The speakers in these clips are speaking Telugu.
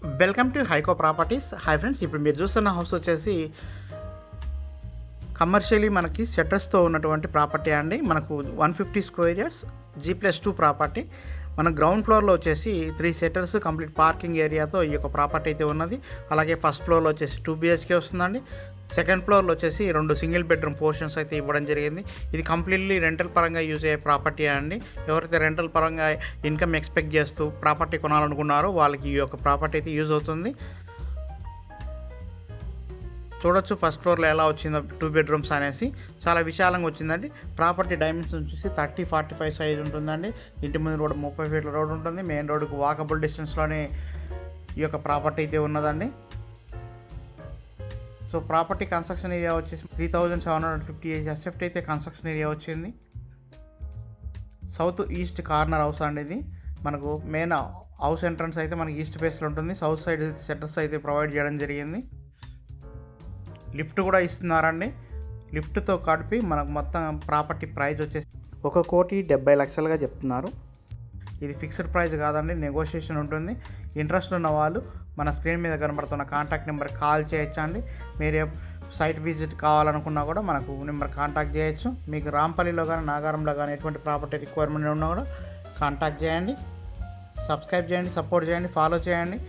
వెల్కమ్ టు హైకో ప్రాపర్టీస్. హాయ్ ఫ్రెండ్స్, ఇప్పుడు మీరు చూస్తున్న హౌస్ వచ్చేసి కమర్షియలీ మనకి షట్టర్స్తో ఉన్నటువంటి ప్రాపర్టీ అండి. మనకు 150 స్క్వేర్ యార్డ్స్ G+2 ప్రాపర్టీ. మన గ్రౌండ్ ఫ్లోర్లో వచ్చేసి 3 షట్టర్స్ కంప్లీట్ పార్కింగ్ ఏరియాతో ఈ యొక్క ప్రాపర్టీ అయితే ఉన్నది. అలాగే ఫస్ట్ ఫ్లోర్లో వచ్చేసి 2 BHK వస్తుందండి. సెకండ్ ఫ్లోర్లో వచ్చేసి 2 సింగిల్ బెడ్రూమ్ పోర్షన్స్ అయితే ఇవ్వడం జరిగింది. ఇది కంప్లీట్లీ రెంటల్ పరంగా యూజ్ అయ్యే ప్రాపర్టీ అండి. ఎవరైతే రెంటల్ పరంగా ఇన్కమ్ ఎక్స్పెక్ట్ చేస్తూ ప్రాపర్టీ కొనాలనుకున్నారో వాళ్ళకి ఈ యొక్క ప్రాపర్టీ అయితే యూజ్ అవుతుంది. చూడొచ్చు ఫస్ట్ ఫ్లోర్లో ఎలా వచ్చిందో 2 బెడ్రూమ్స్ అనేసి చాలా విశాలంగా వచ్చిందండి. ప్రాపర్టీ డైమెన్షన్ చూసి 30-45 సైజ్ ఉంటుందండి. ఇంటి ముందు రోడ్ 30 ఫీట్ల రోడ్ ఉంటుంది. మెయిన్ రోడ్డుకు వాకబుల్ డిస్టెన్స్లోనే ఈ యొక్క ప్రాపర్టీ అయితే ఉన్నదండి. సో ప్రాపర్టీ కన్స్ట్రక్షన్ ఏరియా వచ్చేసి 3758 ఎస్ఎఫ్టీ అయితే కన్స్ట్రక్షన్ ఏరియా వచ్చింది. సౌత్ ఈస్ట్ కార్నర్ హౌస్ అండి ఇది. మనకు మెయిన్ హౌస్ ఎంట్రన్స్ అయితే మనకి ఈస్ట్ ఫేస్లో ఉంటుంది. సౌత్ సైడ్ షట్టర్స్ అయితే ప్రొవైడ్ చేయడం జరిగింది. లిఫ్ట్ కూడా ఇస్తున్నారండి. లిఫ్ట్తో కలిపి మనకు మొత్తం ప్రాపర్టీ ప్రైస్ వచ్చేసి 1,70,00,000గా చెప్తున్నారు. ఇది ఫిక్స్డ్ ప్రైస్ కాదండి, నెగోషియేషన్ ఉంటుంది. ఇంట్రెస్ట్ ఉన్న వాళ్ళు మన స్క్రీన్ మీద కనబడుతున్న కాంటాక్ట్ నెంబర్కి కాల్ చేయొచ్చండి. మీరు సైట్ విజిట్ కావాలనుకున్నా కూడా మనకు నెంబర్ కాంటాక్ట్ చేయొచ్చు. మీకు రాంపల్లిలో కానీ నాగారంలో కానీ ఎటువంటి ప్రాపర్టీ రిక్వైర్మెంట్ ఉన్నా కూడా కాంటాక్ట్ చేయండి. సబ్స్క్రైబ్ చేయండి, సపోర్ట్ చేయండి, ఫాలో చేయండి.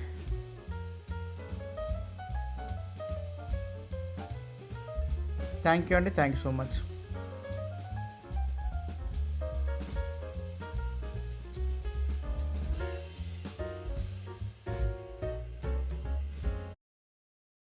థ్యాంక్ యూ అండి. Thank you so much.